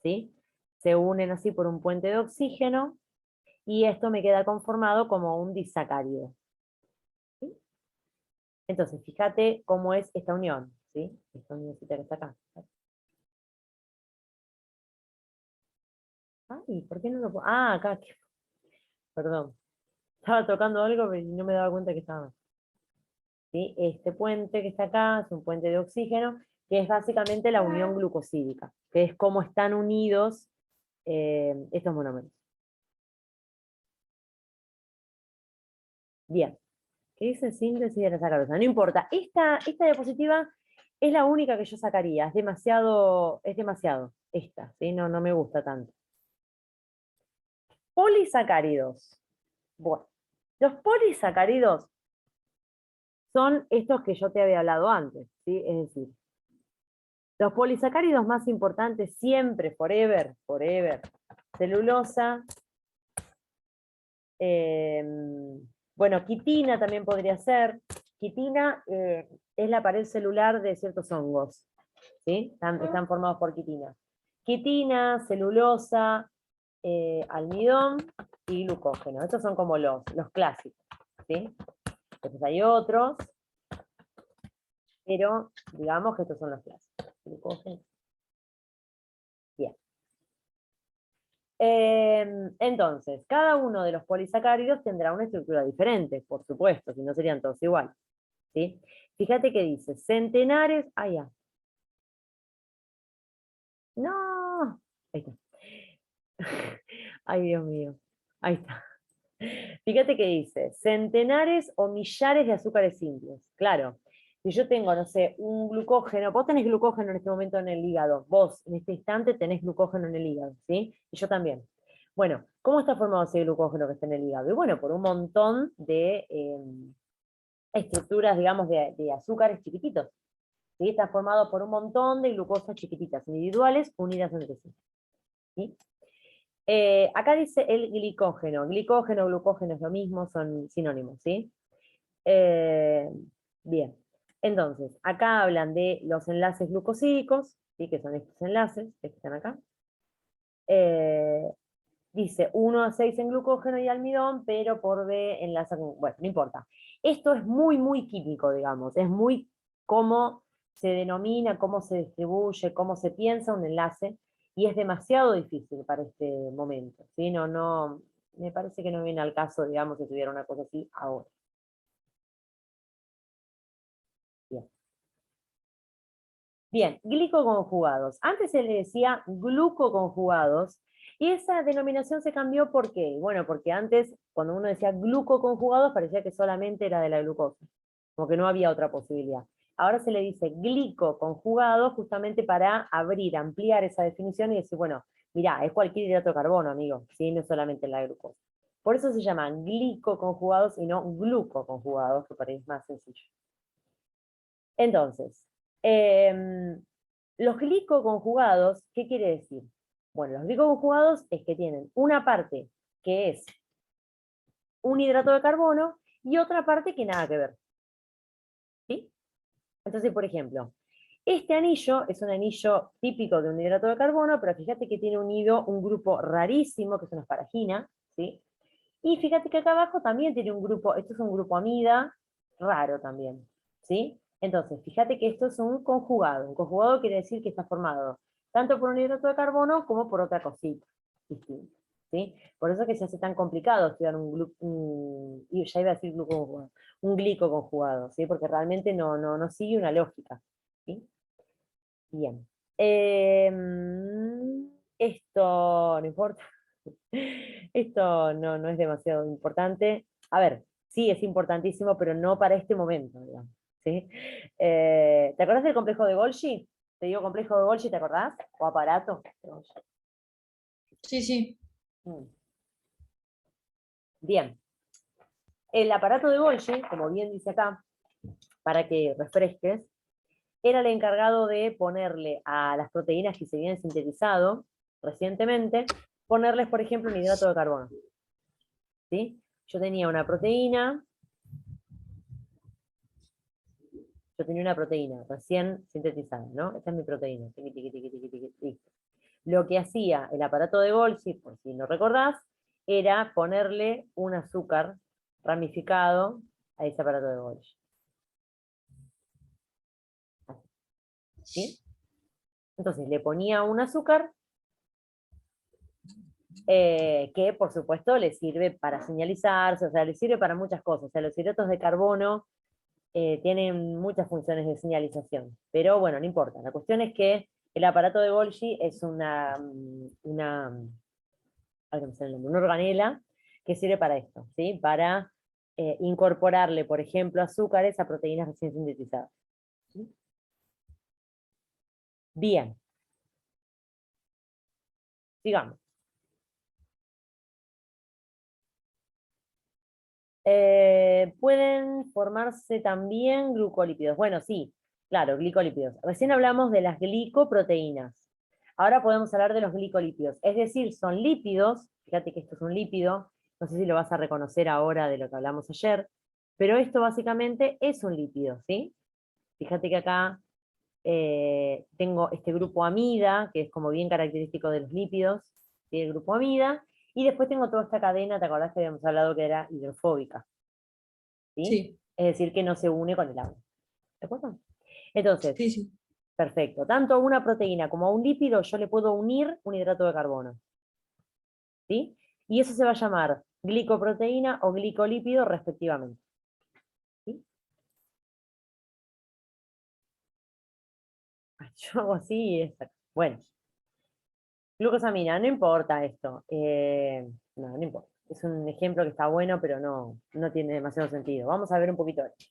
¿sí? Se unen así por un puente de oxígeno, y esto me queda conformado como un disacárido, ¿sí? Entonces, fíjate cómo es esta unión, ¿sí? Esta unioncita que está acá. Ay, ¿por qué no lo puedo? Ah, acá, perdón. Estaba tocando algo y no me daba cuenta que estaba. ¿Sí? Este puente que está acá es un puente de oxígeno, que es básicamente la unión glucosídica, que es cómo están unidos estos monómeros. Bien, ¿qué dice síntesis de la sacarosa? No importa, esta diapositiva es la única que yo sacaría, es demasiado esta, ¿sí? No me gusta tanto. Polisacáridos. Bueno, los polisacáridos son estos que yo te había hablado antes, ¿sí? Es decir, los polisacáridos más importantes siempre, forever, celulosa, eh, bueno, quitina también podría ser. Quitina es la pared celular de ciertos hongos, ¿sí? Están formados por quitina. Quitina, celulosa, almidón y glucógeno. Estos son como los clásicos, ¿sí? Después hay otros, pero digamos que estos son los clásicos. Glucógeno. Bien. Entonces, cada uno de los polisacáridos tendrá una estructura diferente, por supuesto, si no serían todos iguales. ¿Sí? Fíjate que dice, centenares, ya. No, ahí está. Ay, Dios mío, ahí está. Fíjate que dice, centenares o millares de azúcares simples. Claro, si yo tengo, no sé, un glucógeno, vos tenés glucógeno en este momento en el hígado, vos en este instante tenés glucógeno en el hígado, ¿sí? Y yo también. Bueno, ¿cómo está formado ese glucógeno que está en el hígado? Y bueno, por un montón de estructuras, digamos, de azúcares chiquititos. ¿Sí? Está formado por un montón de glucosas chiquititas, individuales, unidas entre sí. ¿Sí? Acá dice el glicógeno. Glicógeno, glucógeno es lo mismo, son sinónimos, ¿sí? Eh, bien. Entonces, acá hablan de los enlaces glucosídicos, ¿sí? Que son estos enlaces que están acá. Dice 1 a 6 en glucógeno y almidón, pero por B enlaza con... Bueno, no importa. Esto es muy, muy químico, digamos. Es muy cómo se denomina, cómo se distribuye, cómo se piensa un enlace, y es demasiado difícil para este momento. ¿Sí? Me parece que no viene al caso, digamos, si tuviera una cosa así ahora. Bien. Bien, glicoconjugados. Antes se le decía glucoconjugados, y esa denominación se cambió, ¿por qué? Bueno, porque antes, cuando uno decía glucoconjugados, parecía que solamente era de la glucosa, como que no había otra posibilidad. Ahora se le dice glicoconjugados justamente para abrir, ampliar esa definición y decir, bueno, mirá, es cualquier hidrato de carbono, amigo, ¿sí? No es solamente la glucosa. Por eso se llaman glicoconjugados y no glucoconjugados, que parece más sencillo. Entonces, los glicoconjugados, ¿qué quiere decir? Bueno, los glicoconjugados es que tienen una parte que es un hidrato de carbono y otra parte que nada que ver. ¿Sí? Entonces, por ejemplo, este anillo es un anillo típico de un hidrato de carbono, pero fíjate que tiene unido un grupo rarísimo, que es una asparagina, ¿sí? Y fíjate que acá abajo también tiene un grupo, esto es un grupo amida, raro también, ¿sí? Entonces, fíjate que esto es un conjugado. Un conjugado quiere decir que está formado tanto por un hidrato de carbono como por otra cosita distinta, ¿sí? Por eso es que se hace tan complicado estudiar y ya iba a decir glucoconjugado, un glicoconjugado, ¿sí? Porque realmente no sigue una lógica, ¿sí? Bien. Esto no importa. Esto no es demasiado importante. A ver, sí, es importantísimo, pero no para este momento, digamos, ¿sí? ¿Te acordás del complejo de Golgi? Te digo complejo de Golgi, ¿te acordás? O aparato de Golgi. Sí, sí. Mm. Bien. El aparato de Golgi, como bien dice acá, para que refresques, era el encargado de ponerle a las proteínas que se habían sintetizado recientemente, ponerles, por ejemplo, un hidrato de carbono. ¿Sí? Yo tenía una proteína, recién sintetizada, ¿no? Esta es mi proteína. Tiqui, tiqui, tiqui, tiqui, tiqui, listo. Lo que hacía el aparato de Golgi, por si no recordás, era ponerle un azúcar ramificado a ese aparato de Golgi. ¿Sí? Entonces le ponía un azúcar que por supuesto le sirve para señalizarse, o sea, le sirve para muchas cosas. O sea, los hidratos de carbono tienen muchas funciones de señalización, pero bueno, no importa. La cuestión es que el aparato de Golgi es una organela que sirve para esto, ¿sí? Para incorporarle, por ejemplo, azúcares a proteínas recién sintetizadas. ¿Sí? Bien, sigamos. Pueden formarse también glucolípidos. Bueno, sí, claro, glicolípidos. Recién hablamos de las glicoproteínas. Ahora podemos hablar de los glicolípidos. Es decir, son lípidos, fíjate que esto es un lípido, no sé si lo vas a reconocer ahora de lo que hablamos ayer, pero esto básicamente es un lípido, ¿sí? Fíjate que acá tengo este grupo amida, que es como bien característico de los lípidos, ¿sí? El grupo amida, y después tengo toda esta cadena, ¿te acordás que habíamos hablado que era hidrofóbica? ¿Sí? Sí, Es decir, que no se une con el agua. ¿De acuerdo? Entonces, sí, sí. perfecto. Tanto a una proteína como a un lípido yo le puedo unir un hidrato de carbono. ¿Sí? Y eso se va a llamar glicoproteína o glicolípido respectivamente. ¿Sí? Yo hago así y bueno, glucosamina, no importa esto. No importa. Es un ejemplo que está bueno, pero no tiene demasiado sentido. Vamos a ver un poquito de esto.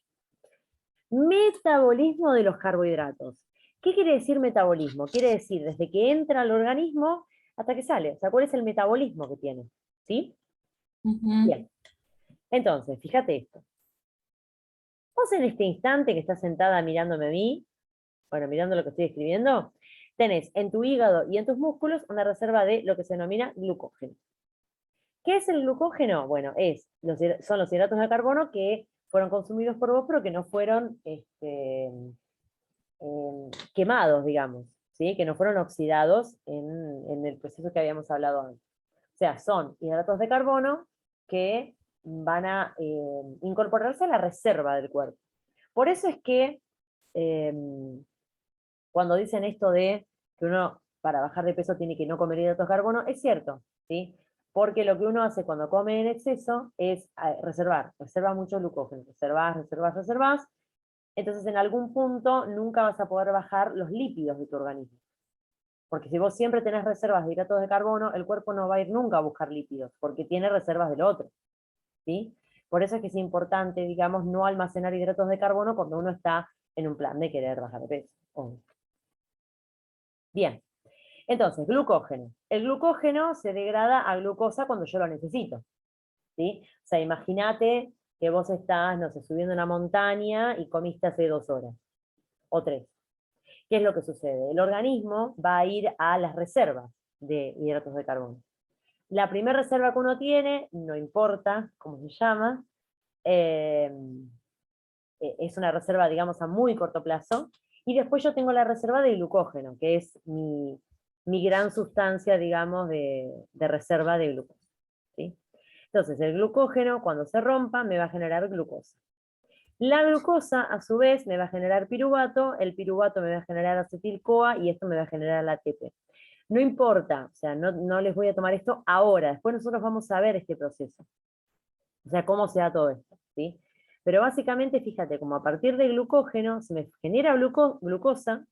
Metabolismo de los carbohidratos. ¿Qué quiere decir metabolismo? Quiere decir desde que entra al organismo hasta que sale. O sea, ¿cuál es el metabolismo que tiene? ¿Sí? Ujú. Bien. Entonces, fíjate esto. Vos en este instante que estás sentada mirándome a mí, bueno, mirando lo que estoy escribiendo, tenés en tu hígado y en tus músculos una reserva de lo que se denomina glucógeno. ¿Qué es el glucógeno? Bueno, son los hidratos de carbono que fueron consumidos por vos, pero que no fueron quemados, digamos, ¿sí? Que no fueron oxidados en el proceso que habíamos hablado antes. O sea, son hidratos de carbono que van a incorporarse a la reserva del cuerpo. Por eso es que eh, cuando dicen esto de que uno para bajar de peso tiene que no comer hidratos de carbono, es cierto, ¿sí? Porque lo que uno hace cuando come en exceso es reservar mucho glucógeno, reservas, entonces en algún punto nunca vas a poder bajar los lípidos de tu organismo. Porque si vos siempre tenés reservas de hidratos de carbono, el cuerpo no va a ir nunca a buscar lípidos, porque tiene reservas del otro, ¿sí? Por eso es que es importante, digamos, no almacenar hidratos de carbono cuando uno está en un plan de querer bajar de peso. Bien, entonces, glucógeno. El glucógeno se degrada a glucosa cuando yo lo necesito, ¿sí? O sea, imagínate que vos estás, no sé, subiendo una montaña y comiste hace 2 horas, o 3. ¿Qué es lo que sucede? El organismo va a ir a las reservas de hidratos de carbono. La primera reserva que uno tiene, no importa cómo se llama, eh, es una reserva, digamos, a muy corto plazo, y después yo tengo la reserva de glucógeno, que es mi gran sustancia, digamos, de reserva de glucosa, ¿sí? Entonces, el glucógeno, cuando se rompa, me va a generar glucosa. La glucosa, a su vez, me va a generar piruvato, el piruvato me va a generar acetil-CoA, y esto me va a generar la ATP. No importa, o sea, no les voy a tomar esto ahora, después nosotros vamos a ver este proceso. O sea, cómo se da todo esto, ¿sí? Pero básicamente, fíjate, como a partir de glucógeno se me genera glucosa,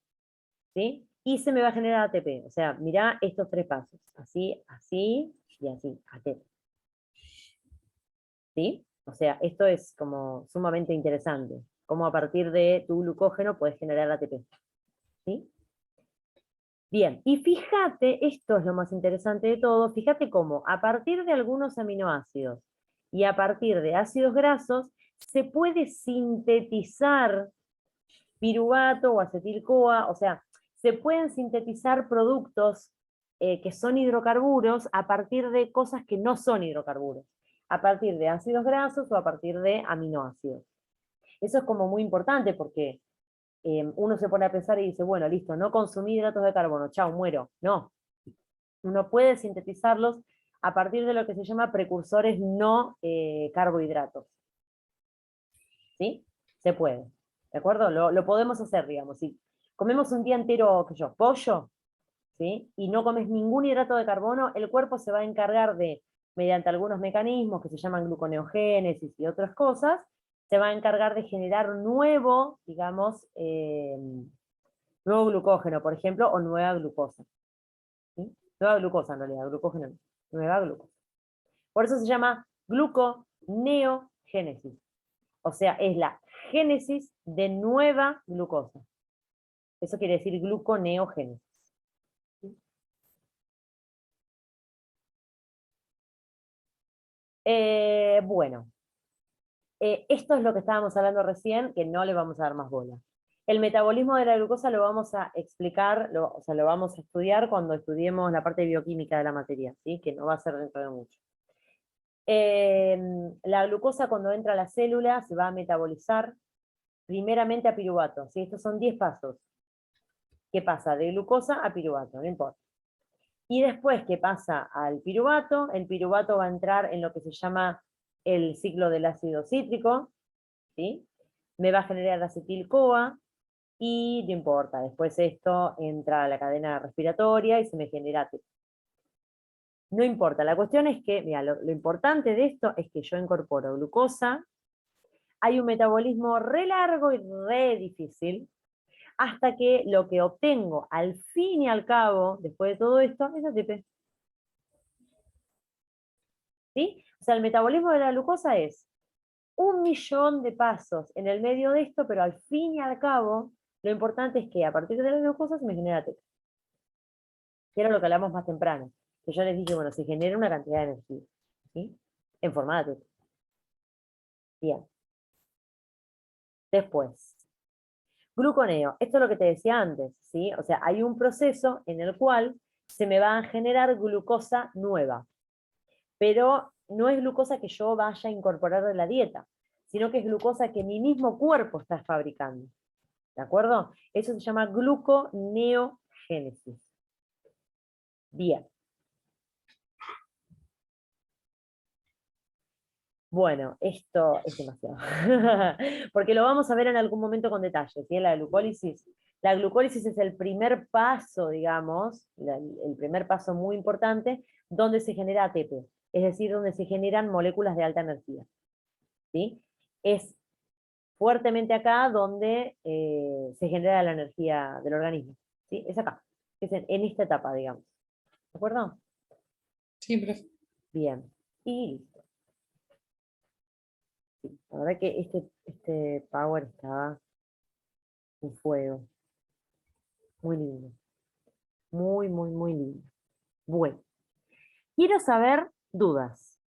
¿sí? Y se me va a generar ATP. O sea, mirá estos 3 pasos. Así, así y así, ATP. ¿Sí? O sea, esto es como sumamente interesante. Cómo a partir de tu glucógeno puedes generar ATP. ¿Sí? Bien, y fíjate, esto es lo más interesante de todo, fíjate cómo a partir de algunos aminoácidos y a partir de ácidos grasos se puede sintetizar piruvato o acetil-CoA, o sea, se pueden sintetizar productos que son hidrocarburos a partir de cosas que no son hidrocarburos, a partir de ácidos grasos o a partir de aminoácidos. Eso es como muy importante porque uno se pone a pensar y dice, bueno, listo, no consumí hidratos de carbono, chao, muero. No, uno puede sintetizarlos a partir de lo que se llama precursores no carbohidratos. ¿Sí? Se puede. ¿De acuerdo? Lo podemos hacer, digamos. Si comemos un día entero, qué sé yo, pollo, ¿sí? Y no comes ningún hidrato de carbono, el cuerpo se va a encargar de, mediante algunos mecanismos que se llaman gluconeogénesis y otras cosas, se va a encargar de generar nuevo, digamos, nuevo glucógeno, por ejemplo, o nueva glucosa. ¿Sí? Nueva glucosa en realidad, glucógeno no, nueva glucosa. Por eso se llama gluconeogénesis. O sea, es la génesis de nueva glucosa. Eso quiere decir gluconeogénesis. Bueno, esto es lo que estábamos hablando recién, que no le vamos a dar más bola. El metabolismo de la glucosa lo vamos a explicar, o sea, lo vamos a estudiar cuando estudiemos la parte bioquímica de la materia, ¿sí? Que no va a ser dentro de mucho. La glucosa cuando entra a la célula se va a metabolizar primeramente a piruvato, ¿sí? Estos son 10 pasos. ¿Qué pasa? De glucosa a piruvato, no importa. Y después que pasa al piruvato, el piruvato va a entrar en lo que se llama el ciclo del ácido cítrico, ¿sí? Me va a generar acetil-CoA, y no importa, después esto entra a la cadena respiratoria y se me genera ATP. No importa, la cuestión es que, mira, lo importante de esto es que yo incorporo glucosa, hay un metabolismo re largo y re difícil, hasta que lo que obtengo al fin y al cabo, después de todo esto, es ATP. ¿Sí? O sea, el metabolismo de la glucosa es 1.000.000 de pasos en el medio de esto, pero al fin y al cabo, lo importante es que a partir de la glucosa se me genera ATP. Que era lo que hablamos más temprano. Que yo les dije, bueno, se genera una cantidad de energía, ¿sí? En forma de ATP. Bien. Después, gluconeo. Esto es lo que te decía antes, ¿sí? O sea, hay un proceso en el cual se me va a generar glucosa nueva. Pero no es glucosa que yo vaya a incorporar de la dieta, sino que es glucosa que mi mismo cuerpo está fabricando. ¿De acuerdo? Eso se llama gluconeogénesis. Bien. Bueno, esto es demasiado. Porque lo vamos a ver en algún momento con detalle, ¿sí? La glucólisis. La glucólisis es el primer paso, digamos, el primer paso muy importante, donde se genera ATP, es decir, donde se generan moléculas de alta energía. ¿Sí? Es fuertemente acá donde se genera la energía del organismo. ¿Sí? Es acá, es en esta etapa, digamos. ¿De acuerdo? Sí, profe. Bien. Y listo. Sí, la verdad que este power estaba un fuego. Muy lindo. Muy, muy, muy lindo. Bueno, quiero saber dudas.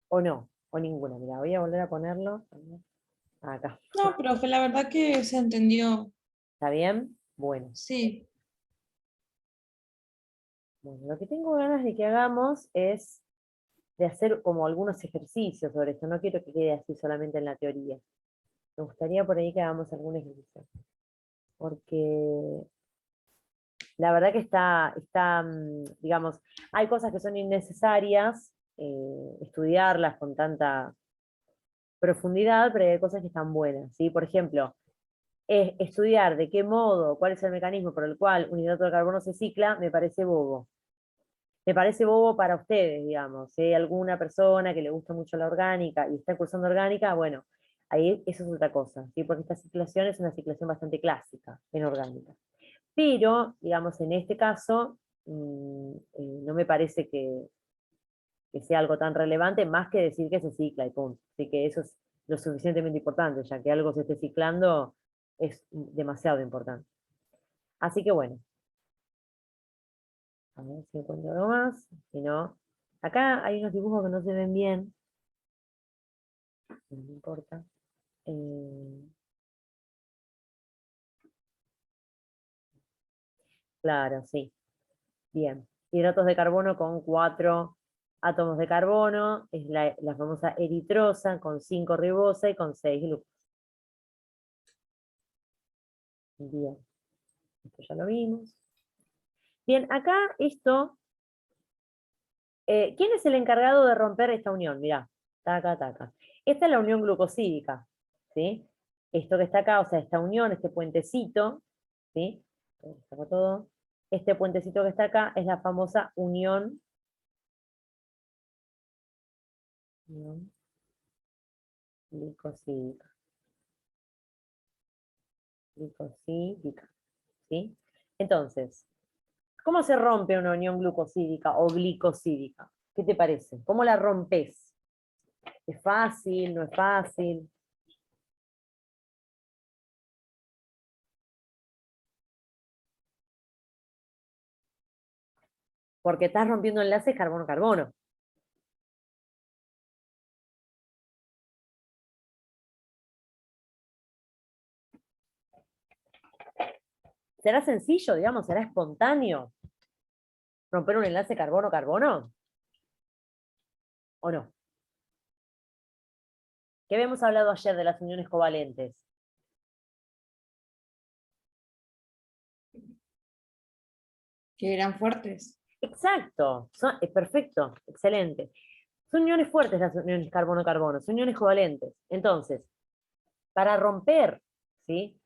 O no, o ninguna. Mira, voy a volver a ponerlo. Acá. No, profe, la verdad que se entendió. ¿Está bien? Bueno. Sí. Bueno, lo que tengo ganas de que hagamos es de hacer como algunos ejercicios sobre esto. No quiero que quede así solamente en la teoría. Me gustaría por ahí que hagamos algún ejercicio. Porque la verdad que digamos, hay cosas que son innecesarias estudiarlas con tanta profundidad, pero hay cosas que están buenas, ¿sí? Por ejemplo, estudiar de qué modo, cuál es el mecanismo por el cual un hidrato de carbono se cicla, me parece bobo. Me parece bobo para ustedes, digamos. Si hay alguna persona que le gusta mucho la orgánica y está cursando orgánica, bueno, ahí eso es otra cosa, ¿sí? Porque esta ciclación es una ciclación bastante clásica en orgánica. Pero, digamos, en este caso, no me parece que sea algo tan relevante, más que decir que se cicla y punto. Así que eso es lo suficientemente importante, ya que algo se esté ciclando es demasiado importante. Así que bueno, a ver si encuentro algo más. Si no, acá hay unos dibujos que no se ven bien, no me importa. Claro, sí. Bien. Hidratos de carbono con 4 átomos de carbono, es la famosa eritrosa, con 5 ribosa y con 6 glucosa. Bien, esto ya lo vimos. Bien, acá esto, ¿quién es el encargado de romper esta unión? Mirá, taca, taca. Esta es la unión glucosídica, ¿sí? Esto que está acá, o sea, esta unión, este puentecito, ¿sí? Saco todo. Este puentecito que está acá es la famosa unión glicosídica. Glicosídica, ¿sí? Entonces, ¿cómo se rompe una unión glucosídica o glicosídica? ¿Qué te parece? ¿Cómo la rompes? ¿Es fácil? ¿No es fácil? Porque estás rompiendo enlaces carbono-carbono. ¿Será sencillo, digamos? ¿Será espontáneo romper un enlace carbono-carbono? ¿O no? ¿Qué habíamos hablado ayer de las uniones covalentes? Que eran fuertes. Exacto, perfecto, excelente. Son uniones fuertes las uniones carbono-carbono, son uniones covalentes. Entonces, para romper, ¿sí?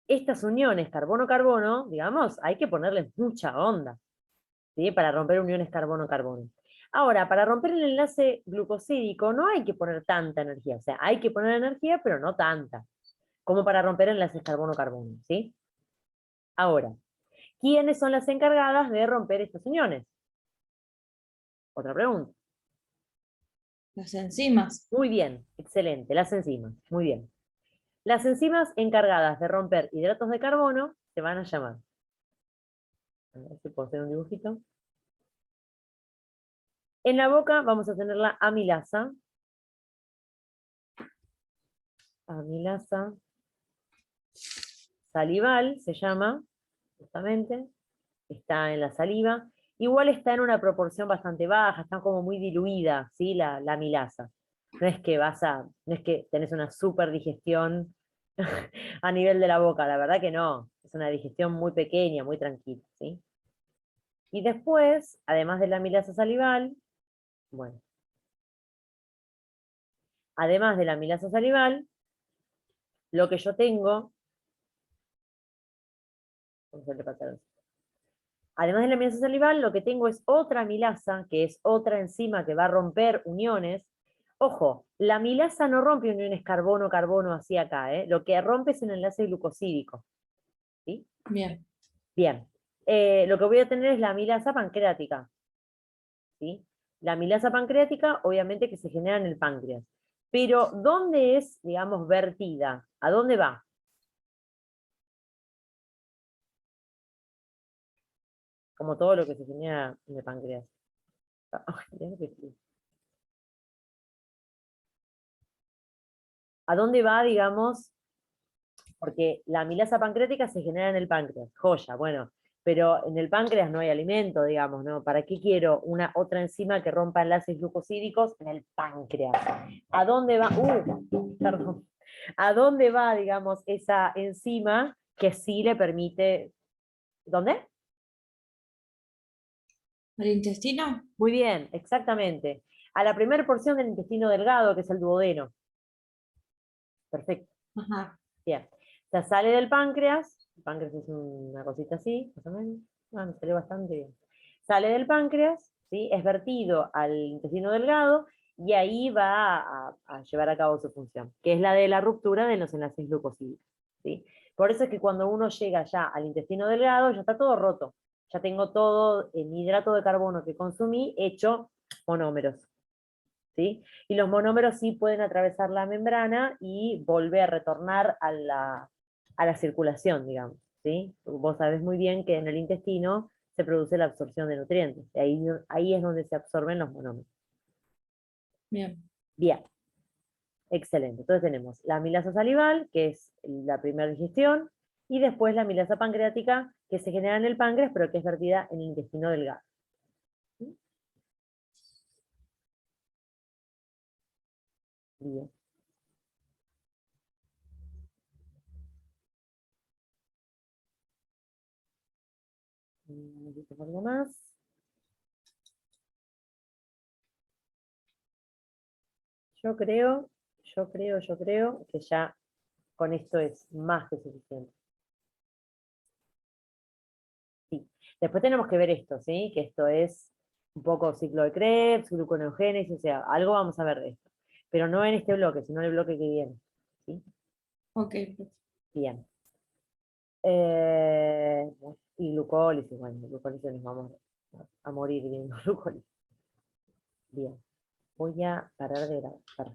Estas uniones carbono-carbono, digamos, hay que ponerles mucha onda, ¿sí? Para romper uniones carbono-carbono. Ahora, para romper el enlace glucosídico no hay que poner tanta energía, o sea, hay que poner energía, pero no tanta, como para romper enlaces carbono-carbono, ¿sí? Ahora, ¿quiénes son las encargadas de romper estas uniones? Otra pregunta. Las enzimas. Muy bien, excelente, las enzimas, muy bien. Las enzimas encargadas de romper hidratos de carbono se van a llamar. A ver si puedo hacer un dibujito. En la boca vamos a tener la amilasa. Amilasa salival se llama, justamente. Está en la saliva. Igual está en una proporción bastante baja, está como muy diluida, ¿sí? La amilasa. No es que tenés una super digestión a nivel de la boca, la verdad que no. Es una digestión muy pequeña, muy tranquila, ¿sí? Y después, además de la amilasa salival, bueno, además de la amilasa salival, lo que yo tengo, vamos a repasar. Además de la amilasa salival, lo que tengo es otra amilasa, que es otra enzima que va a romper uniones. Ojo, la amilasa no rompe uniones carbono-carbono así acá, ¿eh? Lo que rompe es un enlace glucosídico. ¿Sí? Bien. Bien. Lo que voy a tener es la amilasa pancreática. ¿Sí? La amilasa pancreática, obviamente que se genera en el páncreas. Pero, ¿dónde es, digamos, vertida? ¿A dónde va? Como todo lo que se genera en el páncreas. ¿A dónde va, digamos? Porque la amilasa pancreática se genera en el páncreas, joya, bueno, pero en el páncreas no hay alimento, digamos, ¿no? ¿Para qué quiero una otra enzima que rompa enlaces glucosídicos en el páncreas? ¿A dónde va? Perdón. ¿A dónde va, digamos, esa enzima que sí le permite? ¿Dónde? ¿El intestino? Muy bien, exactamente. A la primera porción del intestino delgado, que es el duodeno. Perfecto. Ajá. Bien. O sea, sale del páncreas. El páncreas es una cosita así, más o menos. Me salió bastante bien. Sale del páncreas, ¿sí? Es vertido al intestino delgado y ahí va a llevar a cabo su función, que es la de la ruptura de los enlaces glucosídicos, ¿sí? Por eso es que cuando uno llega ya al intestino delgado, ya está todo roto. Ya tengo todo el hidrato de carbono que consumí hecho monómeros. ¿Sí? Y los monómeros sí pueden atravesar la membrana y volver a retornar a la circulación, digamos. ¿Sí? Vos sabés muy bien que en el intestino se produce la absorción de nutrientes. Y ahí es donde se absorben los monómeros. Bien. Bien, excelente. Entonces tenemos la amilasa salival, que es la primera digestión, y después la amilasa pancreática, que se genera en el páncreas, pero que es vertida en el intestino delgado. ¿Sí? Bien. Necesito algo más. Yo creo que ya con esto es más que suficiente. Sí. Después tenemos que ver esto, ¿sí? Que esto es un poco ciclo de Krebs, gluconeogénesis, o sea, algo vamos a ver de esto. Pero no en este bloque, sino en el bloque que viene. ¿Sí? Ok, pues. Bien. Y glucólisis, bueno, glucólisis nos vamos a morir viendo glucólisis. Bien. Voy a parar de grabar. Para.